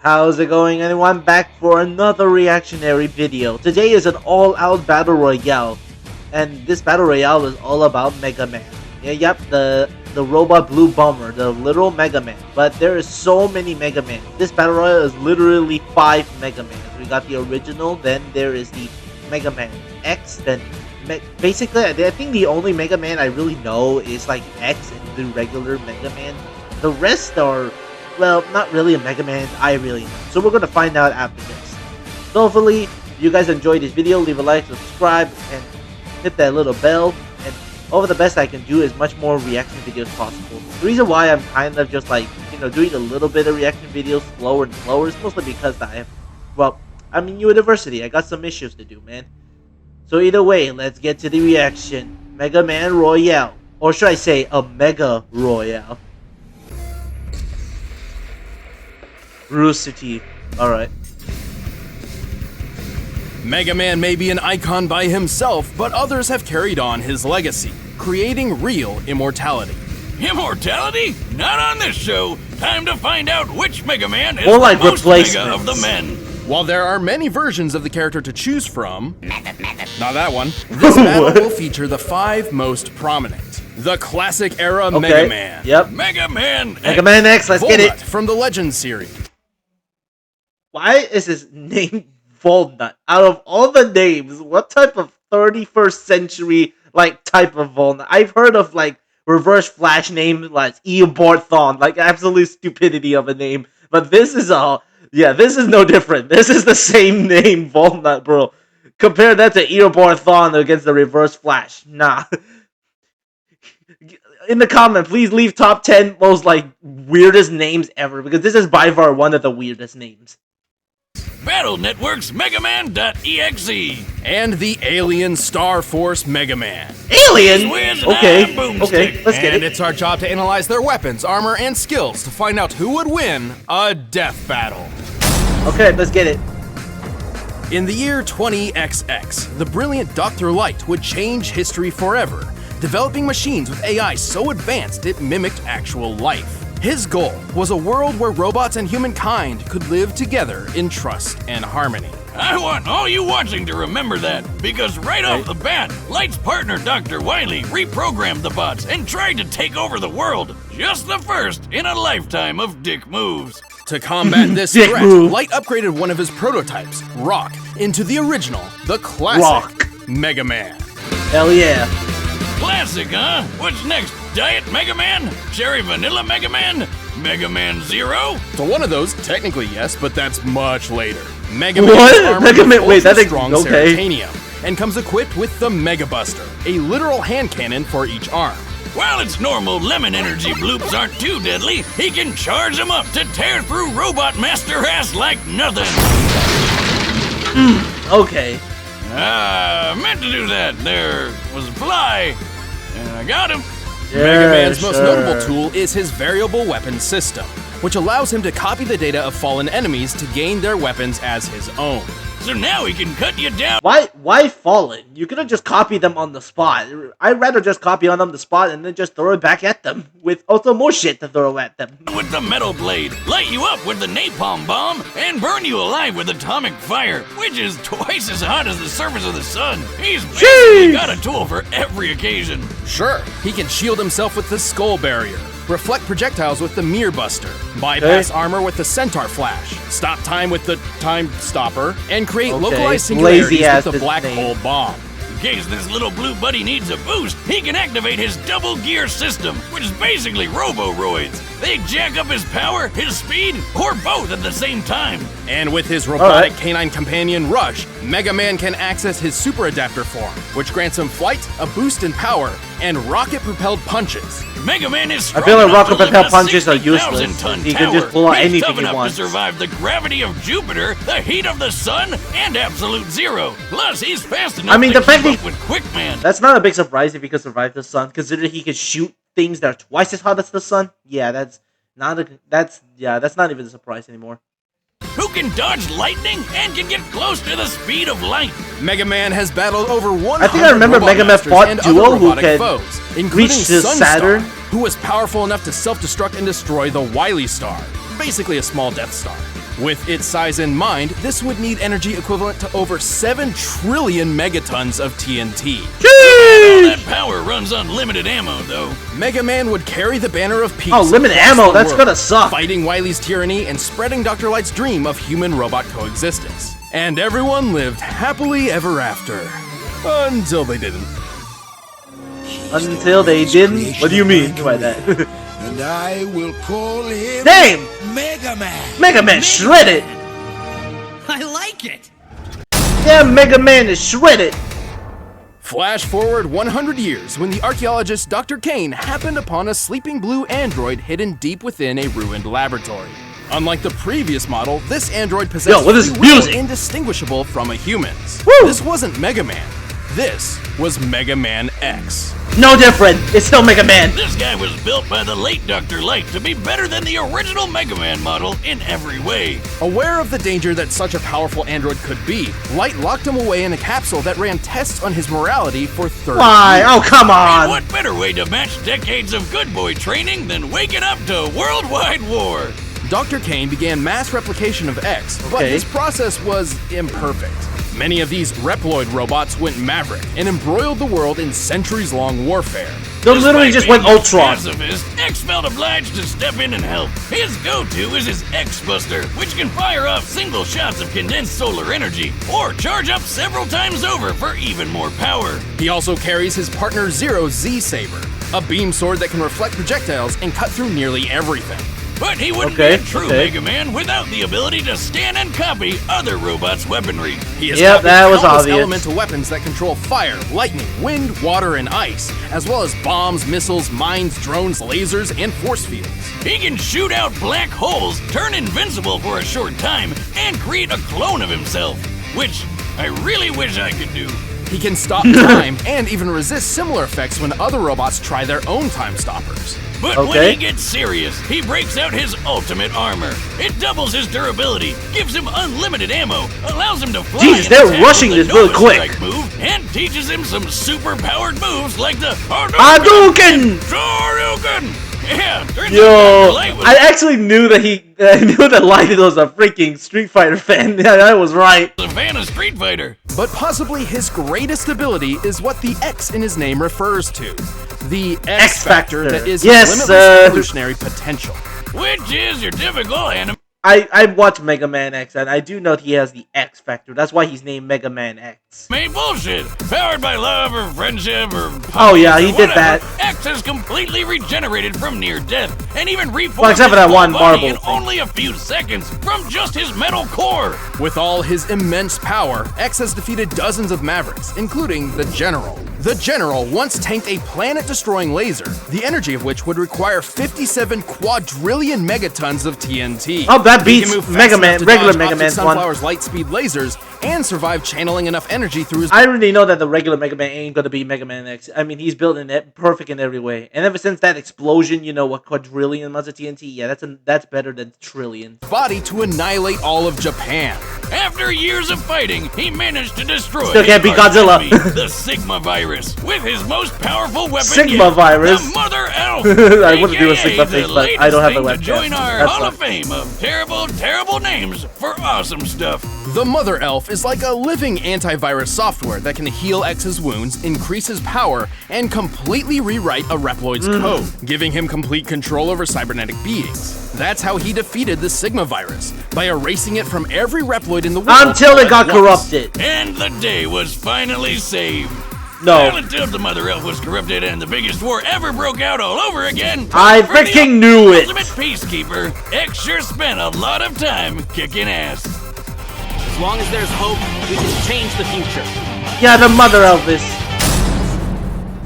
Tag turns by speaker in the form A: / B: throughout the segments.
A: How's it going, everyone? Back for another reactionary video. Today is an all-out battle royale, and this battle royale is all about Mega Man. Yep, the robot blue bomber, the little Mega Man. But there is so many Mega Man. This battle royale is literally 5 Mega Man. We got the original, then there is the Mega Man X, then basically I think the only Mega Man I really know is like X and the regular Mega Man. The rest are, well, not really a Mega Man, I really know. So we're going to find out after this. So hopefully, if you guys enjoyed this video, leave a like, subscribe, and hit that little bell. And all the best I can do is much more reaction videos possible. The reason why I'm kind of just like, doing a little bit of reaction videos slower and slower is mostly because I have, well, I'm in university. I got some issues to do, man. So either way, let's get to the reaction. Mega Man Royale. Or should I say, a Mega Royale. Rooster Teeth. Alright.
B: Mega Man may be an icon by himself, but others have carried on his legacy, creating real immortality.
C: Immortality? Not on this show. Time to find out which Mega Man is
A: More like
C: the most mega of the
A: replacements.
C: men.
B: While there are many versions of the character to choose from, not that one, this battle will feature the 5 most prominent. The classic era Mega Man.
A: Yep.
C: Mega Man X.
A: Mega Man X, let's get it.
B: Volnut from the Legends series.
A: Why is his name Volnut? Out of all the names, what type of 31st century type of Volnut? I've heard of Reverse Flash name like Eoborthon, absolute stupidity of a name. But this is this is no different. This is the same name, Volnut, bro. Compare that to Eoborthon against the Reverse Flash. Nah. In the comment, please leave top 10 most weirdest names ever, because this is by far one of the weirdest names.
C: Battle Network's Megaman.exe.
B: And the Alien Star Force Mega Man.
A: Alien?
C: Whiz and
A: Okay,
C: a boomstick.
A: okay, let's get
B: And
A: it.
B: it's our job to analyze their weapons, armor, and skills to find out who would win a death battle.
A: Okay, let's get it.
B: In the year 20XX, the brilliant Dr. Light would change history forever, developing machines with AI so advanced it mimicked actual life. His goal was a world where robots and humankind could live together in trust and harmony.
C: I want all you watching to remember that, because right off the bat, Light's partner Dr. Wily reprogrammed the bots and tried to take over the world. Just the first in a lifetime of dick moves.
B: To combat this
A: Dick
B: threat,
A: move.
B: Light upgraded one of his prototypes, Rock, into the original, the classic
A: Rock.
B: Mega Man.
A: Hell yeah.
C: Classic, huh? What's next? Diet Mega Man? Cherry Vanilla Mega Man? Mega Man Zero?
B: So one of those, technically yes, but that's much later. Mega
A: What?
B: Man is armored
A: Mega Man-
B: with
A: wait, that
B: ultra-strong
A: ain't- okay.
B: ceratanium, and comes equipped with the Mega Buster, a literal hand cannon for each arm.
C: While its normal lemon energy bloops aren't too deadly, he can charge them up to tear through Robot Master ass like nothing.
A: Okay.
C: Meant to do that. There was a fly, and I got him.
A: Yeah,
B: Mega Man's most
A: sure.
B: notable tool is his variable weapon system, which allows him to copy the data of fallen enemies to gain their weapons as his own.
C: So now he can cut you down
A: Why Fallen? You could have just copied them on the spot. I'd rather just copy on them the spot and then just throw it back at them with also more shit to throw at them.
C: with the metal blade, light you up with the napalm bomb, and burn you alive with atomic fire, which is twice as hot as the surface of the sun. He's basically got a tool for every occasion.
B: Sure, he can shield himself with the Skull Barrier, reflect projectiles with the Mirror Buster, bypass armor with the Centaur Flash, stop time with the Time Stopper, and create localized singularities
A: Lazy ass
B: with the Black
A: name.
B: Hole Bomb.
C: In case this little blue buddy needs a boost, he can activate his double gear system, which is basically Roboroids. They jack up his power, his speed, or both at the same time.
B: And with his robotic canine companion Rush, Mega Man can access his Super Adapter form, which grants him flight, a boost in power, and rocket-propelled punches.
C: Mega Man is
A: I
C: strong
A: feel like
C: enough to
A: rocket
C: lift
A: propelled
C: a
A: punches are
C: 60,000
A: useless.
C: ton
A: He can just
C: tower.
A: pull out
C: He's
A: anything
C: tough
A: he
C: enough
A: wants.
C: to survive the gravity of Jupiter, the heat of the sun, and absolute zero. Plus, he's fast enough
A: mean,
C: to
A: the fact
C: keep
A: that-
C: up with Quickman.
A: That's not a big surprise if he could survive the sun, considering he could shoot things that are twice as hot as the sun. Yeah, that's not even a surprise anymore.
C: Who can dodge lightning and can get close to the speed of light.
B: Mega Man has battled over 100
A: I think I remember
B: robot
A: Mega Man
B: masters
A: fought
B: and
A: Duo,
B: other
A: who
B: robotic
A: can
B: foes, including
A: reach to
B: Sunstar,
A: Saturn.
B: who was powerful enough to self-destruct and destroy the Wily Star, basically a small Death Star. With its size in mind, this would need energy equivalent to over 7 trillion megatons of TNT.
C: All that power runs on limited ammo, though.
B: Megaman would carry the banner of peace.
A: Oh, limited
B: across
A: ammo,
B: the
A: that's
B: world,
A: gonna suck.
B: fighting Wily's tyranny and spreading Dr. Light's dream of human-robot coexistence. And everyone lived happily ever after. Until they didn't.
A: Until they didn't? What do you mean by that?
D: And I will call him
A: Damn!
D: Megaman.
A: Mega Man shredded!
E: I like it!
A: Yeah, Mega Man is shredded!
B: Flash forward 100 years when the archaeologist Dr. Kane happened upon a sleeping blue android hidden deep within a ruined laboratory. Unlike the previous model, this android possessed
A: what is
B: free
A: this
B: will
A: music?
B: indistinguishable from a human's.
A: Woo!
B: This wasn't Megaman. This was Mega Man X.
A: No different! It's still Mega Man!
C: This guy was built by the late Dr. Light to be better than the original Mega Man model in every way.
B: Aware of the danger that such a powerful android could be, Light locked him away in a capsule that ran tests on his morality for 30
A: Why?
B: years.
A: Oh, come
C: And
A: on!
C: what better way to match decades of good boy training than waking up to worldwide war?
B: Dr. Kane began mass replication of X, but
A: Okay.
B: his process was imperfect. Many of these Reploid robots went maverick and embroiled the world in centuries-long warfare.
A: They literally
C: Despite
A: just
C: being
A: went Ultron.
C: pacifist, X felt obliged to step in and help. His go-to is his X-Buster, which can fire off single shots of condensed solar energy, or charge up several times over for even more power.
B: He also carries his partner Zero's Z-Saber, a beam sword that can reflect projectiles and cut through nearly everything.
C: But he wouldn't
A: Okay,
C: be a true
A: okay.
C: Mega Man without the ability to scan and copy other robots' weaponry.
B: He has
A: Yep,
B: copied
A: that was
B: countless
A: obvious.
B: elemental weapons that control fire, lightning, wind, water, and ice, as well as bombs, missiles, mines, drones, lasers, and force fields.
C: He can shoot out black holes, turn invincible for a short time, and create a clone of himself, which I really wish I could do.
B: He can stop time and even resist similar effects when other robots try their own time stoppers.
C: But when
A: Okay.
C: he gets serious, he breaks out his ultimate armor. It doubles his durability, gives him unlimited ammo, allows him to fly
A: Jesus,
C: and
A: they're
C: attack
A: rushing
C: with
A: this
C: the
A: really
C: Nova
A: quick.
C: Strike move, and teaches him some super-powered moves like the
A: Hadouken!
C: Hadouken! Yeah, turns out
A: Yo,
C: Dr. Light was
A: I actually knew that I knew that Light was a freaking Street Fighter fan. Yeah, I was right.
C: a fan of Street Fighter.
B: But possibly his greatest ability is what the X in his name refers to. The X Factor that is
A: Yes,
B: his limitless
A: sir.
B: evolutionary potential.
C: Which is your typical anime
A: I watched Mega Man X, and I do know he has the X Factor. That's why he's named Mega Man X.
C: bullshit. Powered by love or friendship or
A: Oh, yeah,
C: or
A: he did
C: whatever,
A: that.
C: X has completely regenerated from near death and even reformed
A: Well, except for
C: his
A: that
C: whole
A: one
C: body
A: marble
C: in
A: thing.
C: only a few seconds from just his metal core.
B: With all his immense power, X has defeated dozens of Mavericks, including the General. The General once tanked a planet-destroying laser, the energy of which would require 57 quadrillion megatons of TNT.
A: Oh, that
B: He can
A: beats
B: move fast
A: Mega
B: enough
A: Man,
B: to
A: regular
B: dodge
A: Mega
B: Optic
A: Man's one.
B: Sunflower's light-speed lasers and survive channeling enough energy through his
A: I already know that the regular Mega Man ain't gonna be Mega Man X. I mean, he's built in it perfect in every way. And ever since that explosion, you know, a quadrillion amounts of TNT, yeah, that's better than trillion.
B: body to annihilate all of Japan.
C: After years of fighting, he managed to destroy
A: Still can't
C: his
A: beat
C: arch
A: Godzilla.
C: enemy, the Sigma virus, with his most powerful weapon
A: Sigma
C: yet,
A: virus?
C: the Mother Elf.
A: I wanted to do a
C: AKA
A: Sigma
C: the
A: face, but I
C: latest
A: don't have a
C: thing to
A: webcam.
C: join our
A: That's
C: Hall of
A: fine.
C: Fame of terrible, terrible names for awesome stuff.
B: The Mother Elf is like a living antivirus software that can heal X's wounds, increase his power, and completely rewrite a Reploid's code, giving him complete control over cybernetic beings. That's how he defeated the Sigma virus, by erasing it from every Reploid in the world.
A: Until it
B: at
A: got
B: once.
A: corrupted.
C: And the day was finally saved.
A: No.
C: Well, until the Mother Elf was corrupted and the biggest war ever broke out all over again.
A: I
C: For the
A: freaking knew it.
C: Ultimate Peacekeeper, X sure spent a lot of time kicking ass.
E: As long as there's hope, we can change the future.
A: Yeah, the Mother Elvis.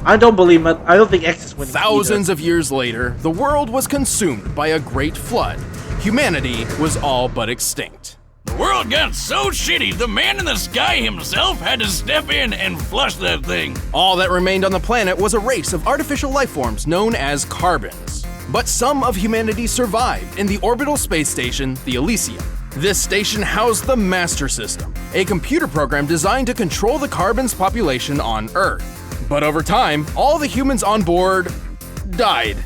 A: I don't believe it. I don't think X is winning.
B: Thousands of years later, the world was consumed by a great flood. Humanity was all but extinct.
C: The world got so shitty, the man in the sky himself had to step in and flush that thing.
B: All that remained on the planet was a race of artificial life forms known as carbons. But some of humanity survived in the orbital space station, the Elysium. This station housed the Master System, a computer program designed to control the carbons' population on Earth. But over time, all the humans on board died.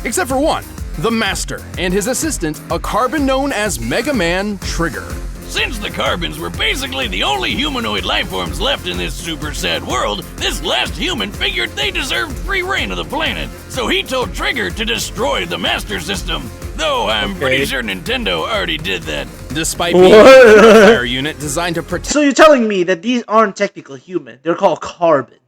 B: Except for one, the Master, and his assistant, a carbon known as Megaman Trigger.
C: Since the Carbons were basically the only humanoid lifeforms left in this super sad world, this last human figured they deserved free reign of the planet. So he told Trigger to destroy the Master System. Though I'm pretty sure Nintendo already did that.
B: Despite being a purifier unit designed to protect...
A: So you're telling me that these aren't technically human. They're called carbons.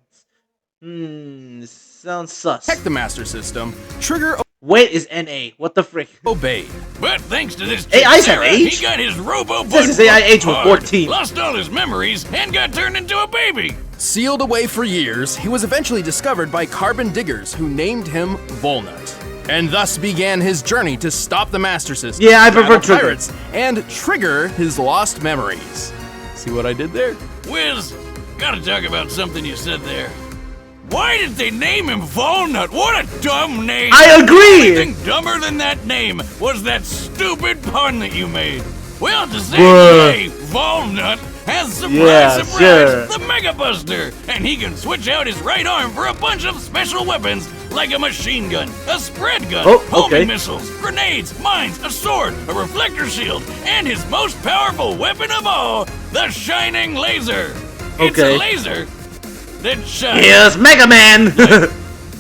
A: Sounds sus.
B: the Master System, Trigger
A: Wait is NA. What the frick?
B: obeyed.
C: But thanks to this
A: AI's have
C: Sarah,
A: age?
C: he got his robo
A: Says his AI age was 14.
C: lost all his memories, and got turned into a baby.
B: Sealed away for years, he was eventually discovered by carbon diggers who named him Volnut. And thus began his journey to stop the Master System,
A: Yeah, I prefer
B: battle
A: Trigger.
B: pirates, and trigger his lost memories. See what I did there?
C: Wiz, gotta talk about something you said there. Why did they name him Volnut? What a dumb name!
A: I agree!
C: Anything dumber than that name was that stupid pun that you made. Well, to say
A: Bruh.
C: today, Volnut has
A: Yeah,
C: surprise,
A: sure.
C: the Mega Buster, and he can switch out his right arm for a bunch of special weapons like a machine gun, a spread gun,
A: Oh,
C: homing
A: okay.
C: missiles, grenades, mines, a sword, a reflector shield, and his most powerful weapon of all, the shining laser. It's
A: Okay.
C: a laser that shines
A: Here's Mega Man!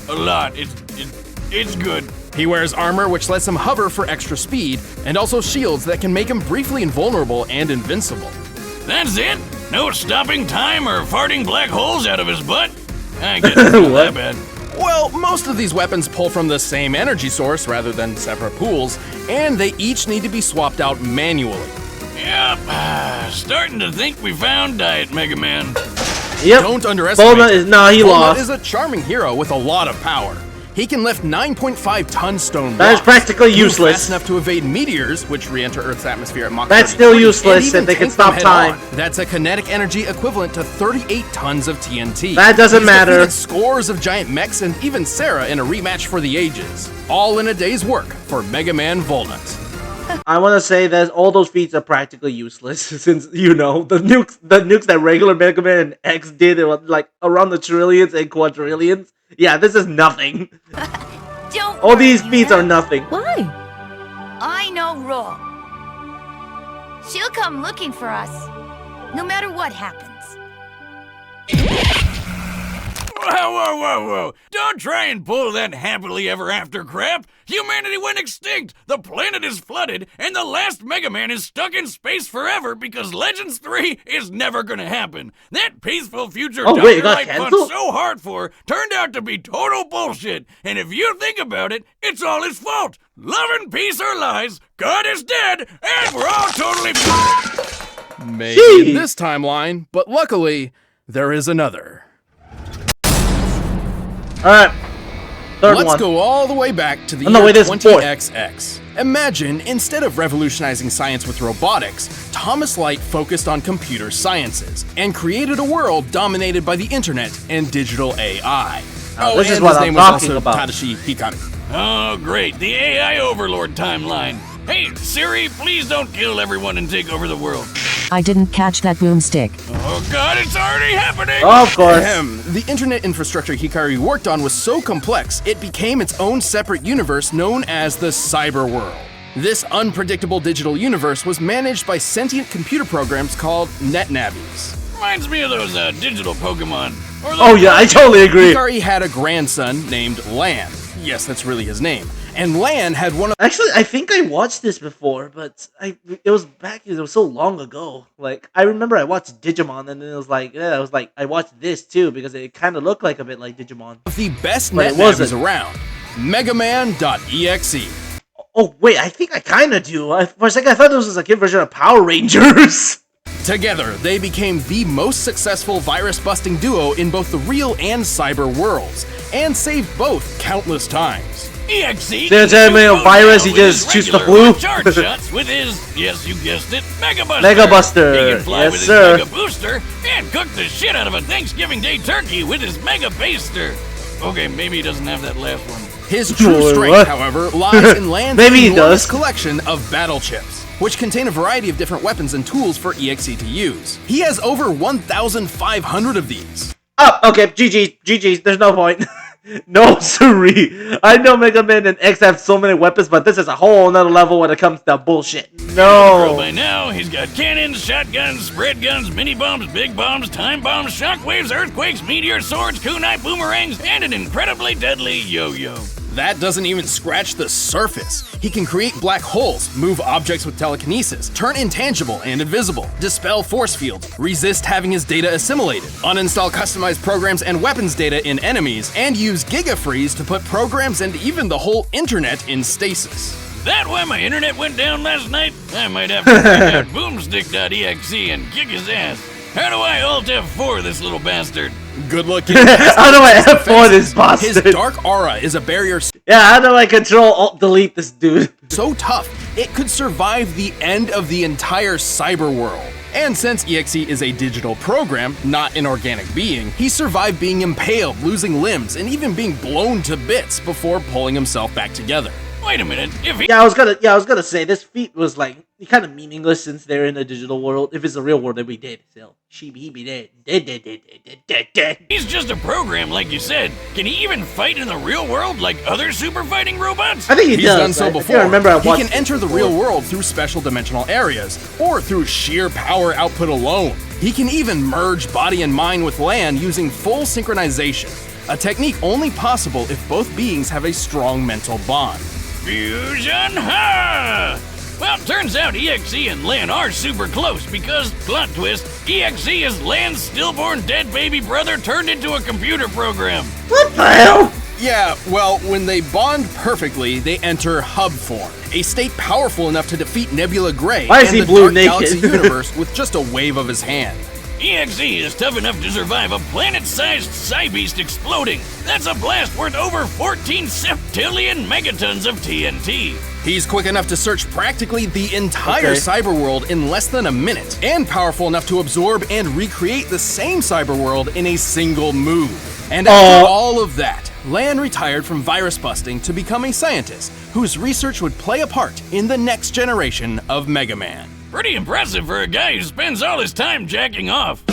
C: a lot. It's good.
B: He wears armor which lets him hover for extra speed, and also shields that can make him briefly invulnerable and invincible.
C: That's it? No stopping time or farting black holes out of his butt? I guess it's not that bad.
B: Well, most of these weapons pull from the same energy source rather than separate pools, and they each need to be swapped out manually.
C: Yep, starting to think we found Diet Mega Man.
A: Yep.
B: Don't underestimate
A: Volnut is... Nah, he
B: Volnut
A: lost.
B: is a charming hero with a lot of power. He can lift 9.5-ton stone
A: That is
B: blocks,
A: practically
B: move
A: useless.
B: fast enough to evade meteors, which re-enter Earth's atmosphere at Mach
A: That's
B: 33,
A: still useless,
B: and even
A: and they can
B: tank them
A: stop time.
B: head-on. That's a kinetic energy equivalent to 38 tons of TNT.
A: That doesn't
B: He's
A: matter.
B: defeated scores of giant mechs and even Sarah in a rematch for the ages. All in a day's work for Mega Man Volnut.
A: I want to say that all those feats are practically useless since, you know, the nukes that regular Mega Man and X did, it was like around the trillions and quadrillions. Yeah, this is nothing.
F: Don't
A: All these
F: worry,
A: feats
F: Hannah.
A: are nothing.
G: Why?
F: I know Ro. She'll come looking for us, no matter what happens.
C: Whoa. Don't try and pull that happily ever after crap. Humanity went extinct, the planet is flooded, and the last Mega Man is stuck in space forever because Legends 3 is never gonna happen. That peaceful future
A: Oh,
C: Dr.
A: wait, it got
C: Light fought
A: canceled?
C: so hard for turned out to be total bullshit. And if you think about it, it's all his fault. Love and peace are lies, God is dead, and we're all totally...
B: Maybe
A: Jeez.
B: in this timeline, but luckily, there is another.
A: Alright. Third
B: Let's
A: one.
B: go all the way back to the
A: Oh, no,
B: year
A: wait, this is fourth.
B: 20XX. Imagine, instead of revolutionizing science with robotics, Thomas Light focused on computer sciences and created a world dominated by the internet and digital AI.
A: Now, this is
B: and
A: what
B: his
A: I'm
B: name was
A: talking
B: also
A: about.
B: Tadashi Hikaru.
C: Oh, great, the AI Overlord timeline. Hey, Siri, please don't kill everyone and take over the world.
G: I didn't catch that boomstick.
C: Oh god, it's already happening!
A: Of course.
B: The internet infrastructure Hikaru worked on was so complex, it became its own separate universe known as the Cyber World. This unpredictable digital universe was managed by sentient computer programs called NetNavies.
C: Reminds me of those digital Pokemon. Or those
A: Oh yeah, I totally agree.
B: Hikari had a grandson named Lan. Yes, that's really his name. And Lan had one of
A: Actually, I think I watched this before, but it was so long ago. Like, I remember I watched Digimon, and then it was like, yeah, I was like, I watched this too, because it kind of looked like a bit like Digimon.
B: the best
A: But it
B: NetNavies
A: wasn't.
B: around, Megaman.exe.
A: Oh, wait, I think I kind of do. For a second, I thought this was a kid version of Power Rangers.
B: Together, they became the most successful virus-busting duo in both the real and cyber worlds, and saved both countless times.
C: EXE.
A: So you're telling me a virus, he
C: with his
A: just shoots the
C: regular
A: flu?
C: Charge shots with his, yes, you guessed it, Mega Buster.
A: Mega Buster,
C: He can fly
A: yes,
C: with his
A: sir.
C: Mega Booster and cook the shit out of a Thanksgiving Day turkey with his Mega Baster. Okay, maybe he doesn't have that last one.
B: His true
A: Boy,
B: strength,
A: what?
B: however, lies in Lan's
A: Maybe he
B: enormous
A: does.
B: collection of battle chips, which contain a variety of different weapons and tools for EXE to use. He has over 1,500 of these.
A: Oh, okay, GG, there's no point. No, siree. I know Mega Man and X have so many weapons, but this is a whole nother level when it comes to bullshit. No.
C: By now, he's got cannons, shotguns, spread guns, mini bombs, big bombs, time bombs, shockwaves, earthquakes, meteor swords, kunai boomerangs, and an incredibly deadly yo-yo.
B: That doesn't even scratch the surface. He can create black holes, move objects with telekinesis, turn intangible and invisible, dispel force fields, resist having his data assimilated, uninstall customized programs and weapons data in enemies, and use Gigafreeze to put programs and even the whole internet in stasis.
C: That why my internet went down last night? I might have to check out boomstick.exe and kick his ass. How do I Alt F4 this little bastard?
B: Good looking.
A: How do I F4 this bastard?
B: His dark aura is a barrier
A: Yeah, how do I control Alt Delete this dude?
B: so tough it could survive the end of the entire cyber world. And since EXE is a digital program, not an organic being, he survived being impaled, losing limbs, and even being blown to bits before pulling himself back together.
C: Wait a minute, if he-
A: Yeah, I was gonna say this feat was like kind of meaningless since they're in the digital world. If it's the real world, then we dead. So he be dead.
C: he's just a program, like you said, can he even fight in the real world like other super fighting robots?
A: I think he
B: He's
A: does.
B: done so
A: I
B: before.
A: remember I
B: He
A: watched
B: can enter the real world through special dimensional areas, or through sheer power output alone. He can even merge body and mind with Lan using full synchronization, a technique only possible if both beings have a strong mental bond.
C: Fusion ha! Well, turns out EXE and Lan are super close because, plot twist, EXE is Lan's stillborn dead baby brother turned into a computer program.
A: What the hell?
B: Yeah, well, when they bond perfectly, they enter hub form, a state powerful enough to defeat Nebula Gray
A: Why is
B: and
A: he
B: the
A: blue
B: Dark
A: naked?
B: Galaxy universe with just a wave of his hand.
C: EXE is tough enough to survive a planet-sized Psybeast exploding. That's a blast worth over 14 septillion megatons of TNT.
B: He's quick enough to search practically the entire
A: Okay.
B: cyber world in less than a minute, and powerful enough to absorb and recreate the same cyber world in a single move. And after all of that, Lan retired from virus busting to become a scientist whose research would play a part in the next generation of Mega Man.
C: Pretty impressive for a guy who spends all his time jacking off.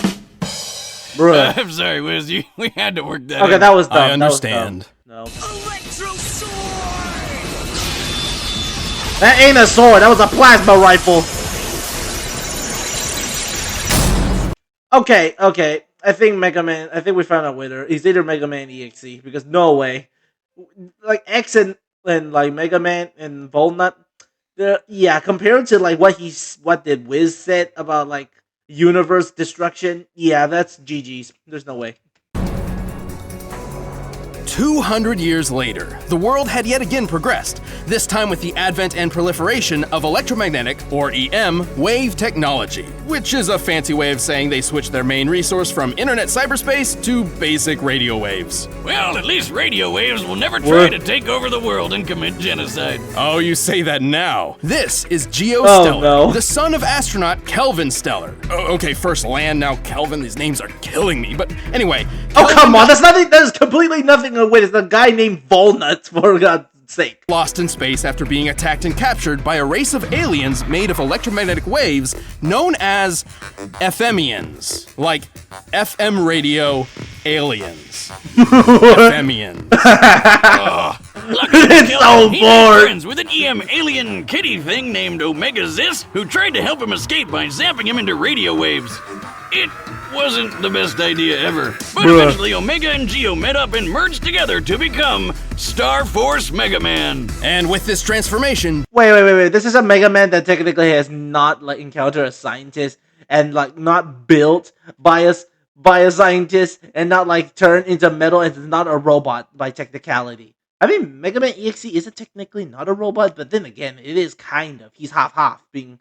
A: Bruh.
C: I'm sorry, Wiz, we had to work that
A: Okay,
C: in.
A: that was dumb.
B: I
A: That was dumb.
B: understand.
A: No. That ain't a sword. That was a plasma rifle. Okay. I think Mega Man. I think we found a winner. It's either Mega Man EXE because no way, like X and like Mega Man and Volnut. Yeah, compared to like what did Wiz said about like universe destruction. Yeah, that's GG's. There's no way.
B: 200 years later, the world had yet again progressed, this time with the advent and proliferation of electromagnetic, or EM, wave technology, which is a fancy way of saying they switched their main resource from internet cyberspace to basic radio waves.
C: Well, at least radio waves will never try to take over the world and commit genocide.
B: Oh, you say that now. This is Geo
A: Oh,
B: Stellar,
A: no.
B: the son of astronaut Kelvin Stellar. Okay, first Lan, now Kelvin. These names are killing me, but anyway.
A: Oh
B: Kelvin
A: come on, that's nothing. There's completely nothing to win. It's a guy named Volnut, for God's sake.
B: lost in space after being attacked and captured by a race of aliens made of electromagnetic waves known as FMians. Like FM radio aliens. FMians.
A: It's so
C: He made
A: bored.
C: friends with an EM alien kitty thing named Omega Zis, who tried to help him escape by zapping him into radio waves. It wasn't the best idea ever, but eventually Omega and Geo met up and merged together to become Star Force Mega Man.
B: And with this transformation,
A: Wait. This is a Mega Man that technically has not like encountered a scientist and like not built by a scientist and not like turned into metal and is not a robot by technicality. I mean, Mega Man EXE isn't technically not a robot, but then again, it is kind of. He's half-half, being,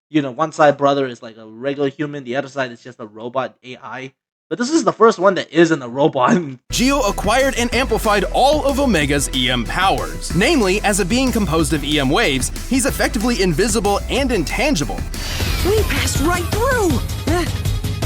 A: you know, one side brother is like a regular human, the other side is just a robot AI. But this is the first one that isn't a robot.
B: Geo acquired and amplified all of Omega's EM powers. Namely, as a being composed of EM waves, he's effectively invisible and intangible.
H: We passed right through!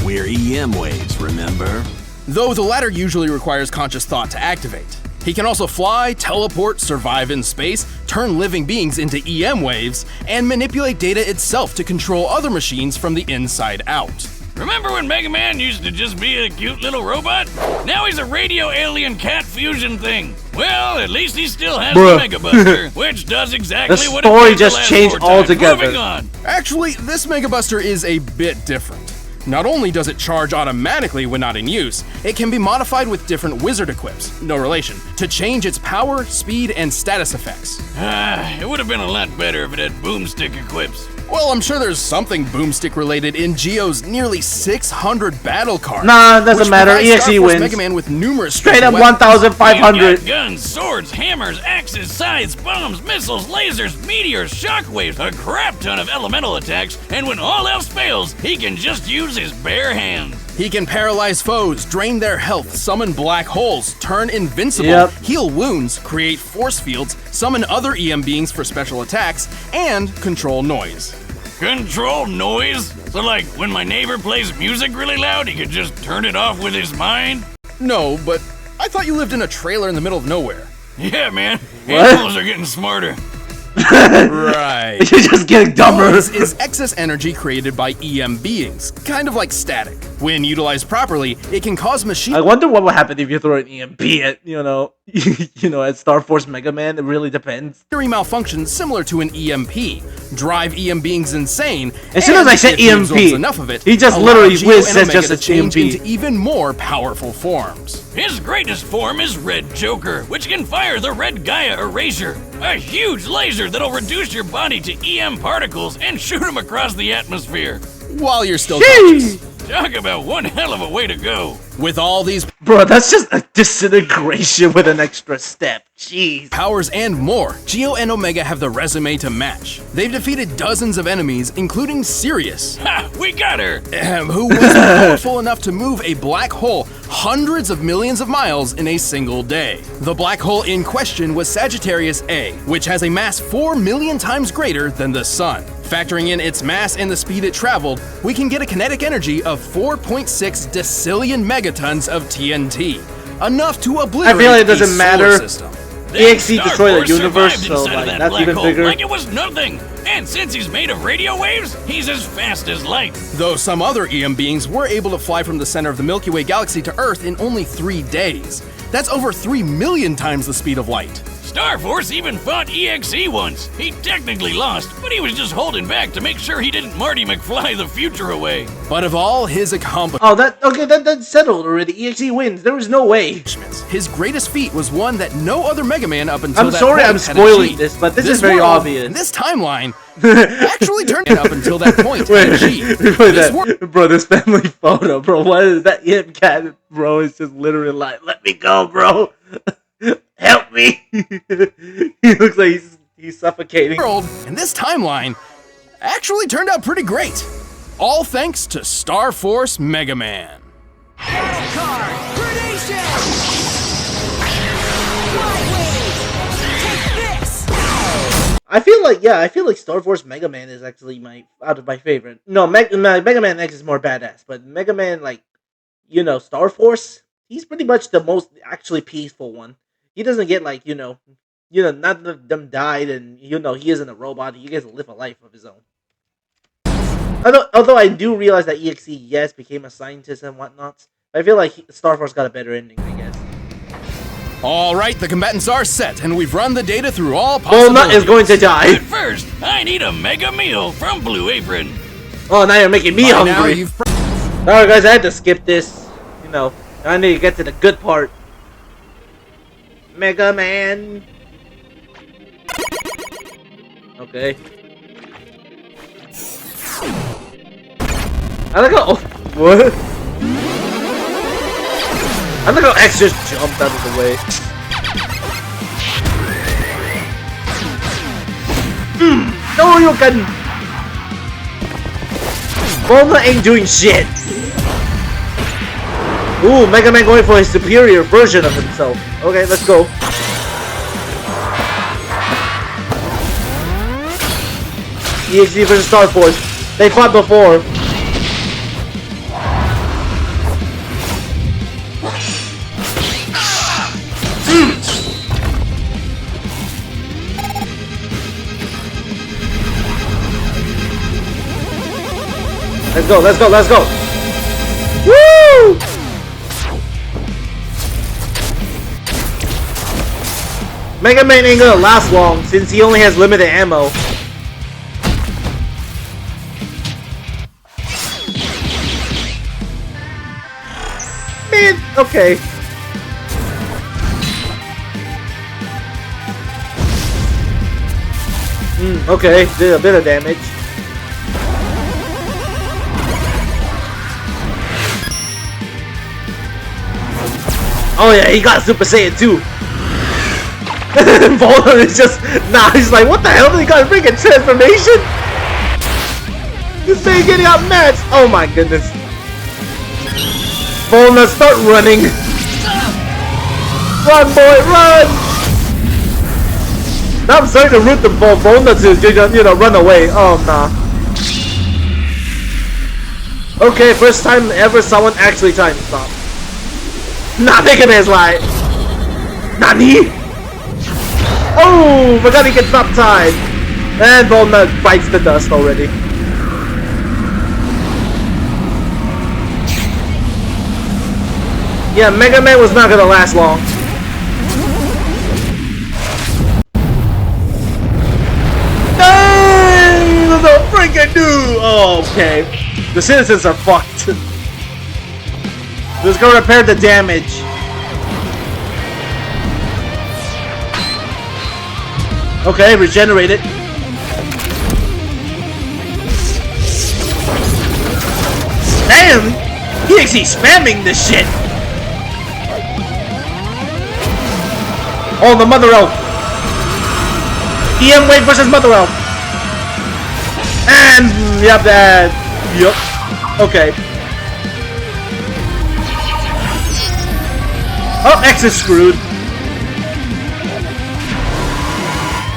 I: We're EM waves, remember?
B: Though the latter usually requires conscious thought to activate. He can also fly, teleport, survive in space, turn living beings into EM waves, and manipulate data itself to control other machines from the inside out.
C: Remember when Megaman used to just be a cute little robot? Now he's a radio alien cat fusion thing. Well, at least he still has the Mega Buster, which does exactly
A: The
C: what it
A: story
C: did
A: just
C: the last
A: changed
C: 4 times.
A: altogether.
C: Moving on.
B: Actually, this Mega Buster is a bit different. Not only does it charge automatically when not in use, it can be modified with different wizard equips, no relation, to change its power, speed, and status effects.
C: It would have been a lot better if it had boomstick equips.
B: Well, I'm sure there's something boomstick related in Geo's nearly 600 battle cards.
A: Nah, doesn't
B: which
A: matter.
B: provides Star
A: EXE
B: Force
A: wins.
B: Mega Man with numerous
A: Straight up
B: special weapons.
A: 1,500.
C: He's got guns, swords, hammers, axes, scythes, bombs, missiles, lasers, meteors, shockwaves, a crap ton of elemental attacks, and when all else fails, he can just use his bare hands.
B: He can paralyze foes, drain their health, summon black holes, turn invincible,
A: Yep.
B: heal wounds, create force fields, summon other EM beings for special attacks, and control noise.
C: Control noise? So like, when my neighbor plays music really loud, he could just turn it off with his mind?
B: No, but I thought you lived in a trailer in the middle of nowhere.
C: Yeah, man. Animals are getting smarter.
B: Right.
A: You're just getting dumber.
B: Noise is excess energy created by EM beings, kind of like static. When utilized properly, it can cause machine
A: I wonder what would happen if you throw an EMP at, at Star Force Mega Man. It really depends.
B: machinery malfunctions similar to an EMP, drive EM beings insane.
A: As soon as
B: and
A: I said
B: if he absorbs
A: EMP,
B: enough of it,
A: he just
B: allow
A: literally
B: Geo
A: whiz
B: and
A: says
B: Omega
A: just
B: to
A: a
B: change
A: EMP.
B: into even more powerful forms.
C: His greatest form is Red Joker, which can fire the Red Gaia Erasure, a huge laser that'll reduce your body to EM particles and shoot them across the atmosphere.
B: While you're still
A: Jeez.
B: conscious.
C: Talk about one hell of a way to go.
B: With all these
A: Bro, that's just a disintegration with an extra step. Jeez.
B: powers and more, Geo and Omega have the resume to match. They've defeated dozens of enemies, including Sirius,
C: Ha! We got her!
B: who was powerful enough to move a black hole hundreds of millions of miles in a single day. The black hole in question was Sagittarius A, which has a mass 4 million times greater than the Sun. Factoring in its mass and the speed it traveled, we can get a kinetic energy of 4.6 decillion megatons of TNT, enough to obliterate
A: I feel like it
B: a
A: doesn't
B: solar
A: matter.
B: system.
A: EXE
C: Star
A: destroyed the
C: Force
A: universe,
C: survived
A: so
C: inside of
A: like
C: that
A: that's
C: black
A: even
C: hole
A: bigger.
C: like it was nothing. And since he's made of radio waves, he's as fast as light.
B: Though some other EM beings were able to fly from the center of the Milky Way galaxy to Earth in only 3 days. That's over 3 million times the speed of light.
C: Star Force even fought EXE once. He technically lost, but he was just holding back to make sure he didn't Marty McFly the future away.
B: But of all his accomplishments,
A: Oh, that's settled already. EXE wins. There was no way.
B: his greatest feet was one that no other Mega Man up until
A: I'm
B: that
A: sorry
B: point
A: I'm
B: had
A: spoiling
B: achieved.
A: this, but this is very
B: world,
A: obvious.
B: This timeline actually turned up until that point.
A: Wait,
B: had achieved.
A: before
B: This
A: that,
B: world-
A: bro, this family photo, bro. What is that? Imp cat, bro, is just literally like, let me go, bro. Help me. He looks like he's suffocating.
B: world and this timeline actually turned out pretty great. All thanks to Star Force Mega Man.
A: I feel like Star Force Mega Man is actually out of my favorite. No, Mega Man X is more badass, but Mega Man, Star Force, he's pretty much the most actually peaceful one. He doesn't get none of them died, and he isn't a robot. He gets to live a life of his own. Although I do realize that EXE, yes, became a scientist and whatnot, I feel like Star Force got a better ending, I guess.
B: All right, the combatants are set, and we've run the data through all possibilities.
A: Walnut is going to die.
C: But first, I need a mega meal from Blue Apron.
A: Oh, now you're making me
B: By now,
A: hungry.
B: you've
A: Alright, guys, I had to skip this. I need to get to the good part. Mega Man. Okay. I like how. What? I like how X just jumped out of the way. No, you can. Bulma ain't doing shit. Ooh, Mega Man going for his superior version of himself. Okay, let's go. EXE versus Star Force. They fought before. Let's go, let's go, let's go. Woo! Megaman ain't gonna last long since he only has limited ammo. Man, okay. Okay, did a bit of damage. Oh yeah, he got Super Saiyan 2. Volna is just he's like, what the hell? He got a freaking transformation? This thing getting out matched. Oh my goodness. Volna, start running. Run, boy, run! Now I'm starting to root the Volna to, run away. Oh, nah. Okay, first time ever someone actually time stop. Nah, Megaman's like, Nani? Oh, forgot he can stop time. And Volna bites the dust already. Yeah, Mega Man was not gonna last long. Dang! The freaking dude! Oh, okay. The citizens are fucked. Let's go repair the damage. Okay, regenerate it. Damn! He actually spamming this shit! Oh, the Mother Elf! EM Wave versus Mother Elf! And, yep, okay. Oh, X is screwed.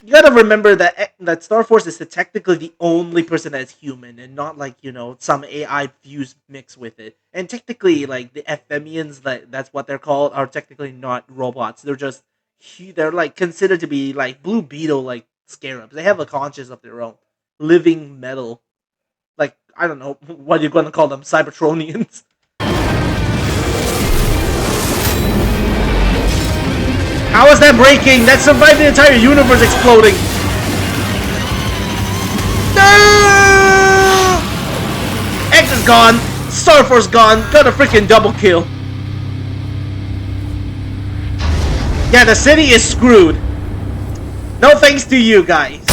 A: You gotta remember that Star Force is technically the only person that's human, and not like, some AI fused mix with it. And technically, like, the Ephemians, that's what they're called, are technically not robots. They're like considered to be like Blue Beetle, like scarabs. They have a conscience of their own. Living metal. Like, I don't know what you're gonna call them, Cybertronians. How is that breaking? That survived the entire universe exploding. No! X is gone. Star Force gone. Got a freaking double kill. Yeah, the city is screwed. No thanks to you guys.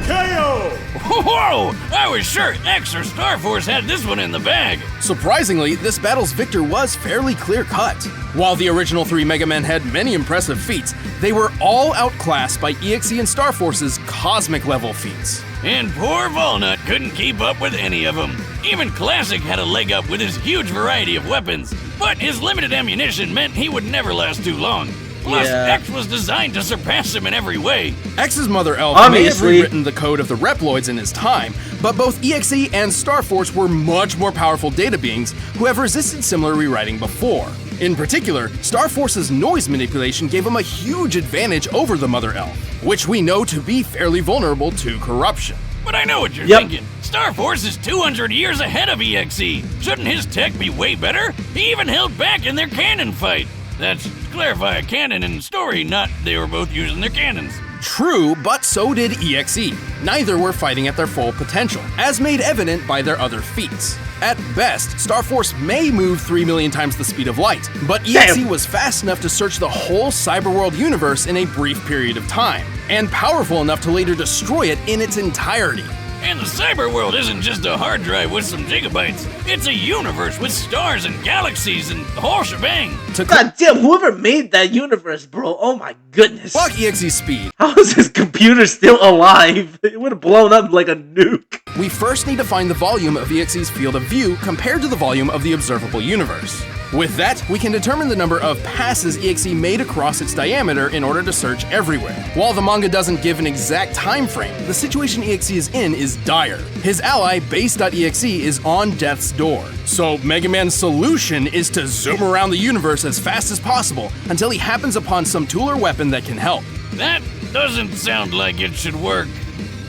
C: KO! Whoa! I was sure X or Star Force had this one in the bag.
B: Surprisingly, this battle's victor was fairly clear-cut. While the original 3 Mega Men had many impressive feats, they were all outclassed by EXE and Star Force's cosmic-level feats.
C: And poor Volnut couldn't keep up with any of them. Even Classic had a leg up with his huge variety of weapons, but his limited ammunition meant he would never last too long. Plus, X was designed to surpass him in every way.
B: X's Mother Elf may have rewritten the code of the Reploids in his time, but both EXE and Star Force were much more powerful data beings who have resisted similar rewriting before. In particular, Star Force's noise manipulation gave him a huge advantage over the Mother Elf, which we know to be fairly vulnerable to corruption.
C: But I know what you're thinking. Star Force is 200 years ahead of EXE. Shouldn't his tech be way better? He even held back in their cannon fight. That's, to clarify, a cannon and story, not they were both using their cannons.
B: True, but so did EXE. Neither were fighting at their full potential, as made evident by their other feats. At best, Star Force may move 3 million times the speed of light, but EXE was fast enough to search the whole cyberworld universe in a brief period of time, and powerful enough to later destroy it in its entirety.
C: And the cyber world isn't just a hard drive with some gigabytes. It's a universe with stars and galaxies and the whole shebang.
A: God damn, whoever made that universe, bro. Oh my goodness.
B: Fuck EXE's speed.
A: How is this computer still alive? It would have blown up like a nuke.
B: We first need to find the volume of EXE's field of view compared to the volume of the observable universe. With that, we can determine the number of passes EXE made across its diameter in order to search everywhere. While the manga doesn't give an exact time frame, the situation EXE is in is dire. His ally, Base.exe, is on death's door. So Mega Man's solution is to zoom around the universe as fast as possible until he happens upon some tool or weapon that can help.
C: That doesn't sound like it should work.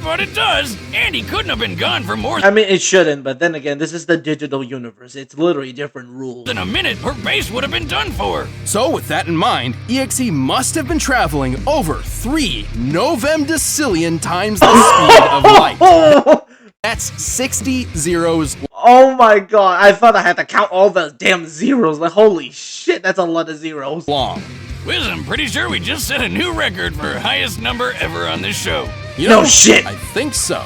C: But it does, and he couldn't have been gone for more
A: I mean, it shouldn't, but then again, this is the digital universe. It's literally different rules.
C: than a minute, or base would have been done for.
B: So with that in mind, EXE must have been traveling over 3 novemdecillion times the speed of light. That's 60 zeros
A: Oh my god, I thought I had to count all the damn zeros. Like, holy shit, that's a lot of zeros.
B: long.
C: Wiz, I'm pretty sure we just set a new record for highest number ever on this show.
B: You
A: No
B: know,
A: shit.
B: I think so.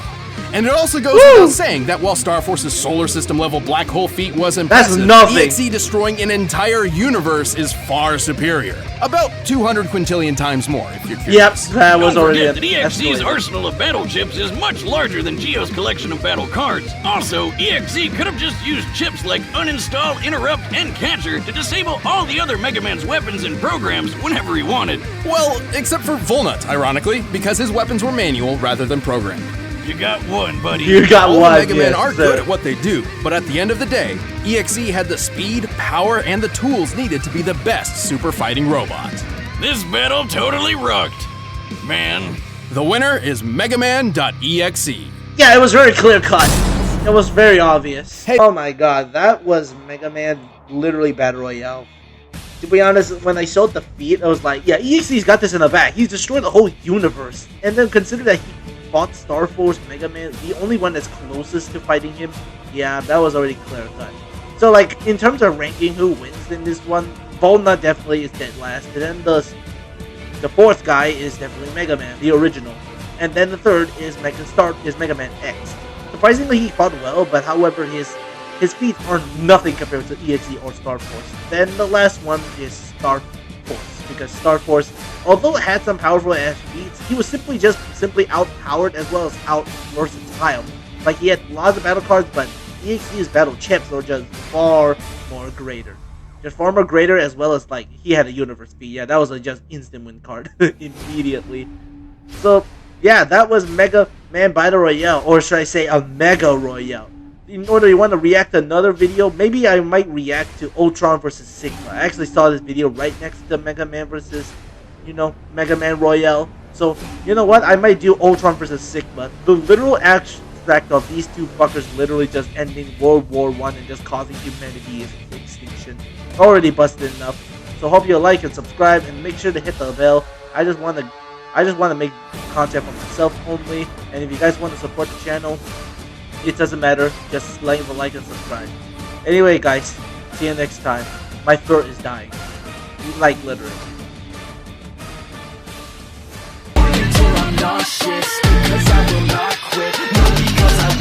B: And it also goes without saying that while Star Force's solar system level black hole feat was impressive,
A: nothing.
B: EXE destroying an entire universe is far superior. About 200 quintillion times more, if you're
A: Yep,
B: curious.
A: that was
C: Don't
A: already
C: forget that EXE's
A: escalated.
C: arsenal of battle chips is much larger than Geo's collection of battle cards. Also, EXE could have just used chips like Uninstall, Interrupt, and Catcher to disable all the other Mega Man's weapons and programs whenever he wanted.
B: Well, except for Volnut, ironically, because his weapons were manual rather than programmed.
C: You got one, buddy.
A: You got
B: All
A: one.
B: the Mega Men
A: yes,
B: are
A: sir.
B: good at what they do, but at the end of the day, EXE had the speed, power, and the tools needed to be the best super fighting robot.
C: This battle totally rocked. Man.
B: The winner is Megaman.exe.
A: Yeah, it was very clear cut. It was very obvious.
B: Hey.
A: Oh my god, that was Mega Man literally Battle Royale. To be honest, when I showed the feat, I was like, yeah, EXE's got this in the bag. He's destroyed the whole universe. And then consider that he fought Star Force Mega Man, the only one that's closest to fighting him. Yeah, that was already clear cut. So like, in terms of ranking who wins in this one, Volna definitely is dead last. And then the fourth guy is definitely Mega Man, the original. And then the third is Mega Man X. Surprisingly, he fought well, but however, his feats are nothing compared to EXE or Star Force. Then the last one is Star Force, because Star Force, although it had some powerful ass feats, he was simply outpowered as well as out versatile. Like, he had lots of battle cards, but EXE's battle chips were just far more greater. Just far more greater, as well as, like, he had a universe speed. Yeah, that was a just instant win card immediately. So yeah, that was Mega Man Battle Royale, or should I say a Mega Royale. In order you want to react to another video, maybe I might react to Ultron versus Sigma. I actually saw this video right next to Mega Man versus, Mega Man Royale. So, you know what? I might do Ultron versus Sigma. The literal abstract of these two fuckers literally just ending World War I and just causing humanity's extinction. Already busted enough. So hope you like and subscribe and make sure to hit the bell. I just want to make content for myself only. And if you guys want to support the channel, it doesn't matter. Just leave a like and subscribe. Anyway, guys, see you next time. My throat is dying. Like, literally.
H: Until I'm nauseous, 'cause I will not quit. Not because I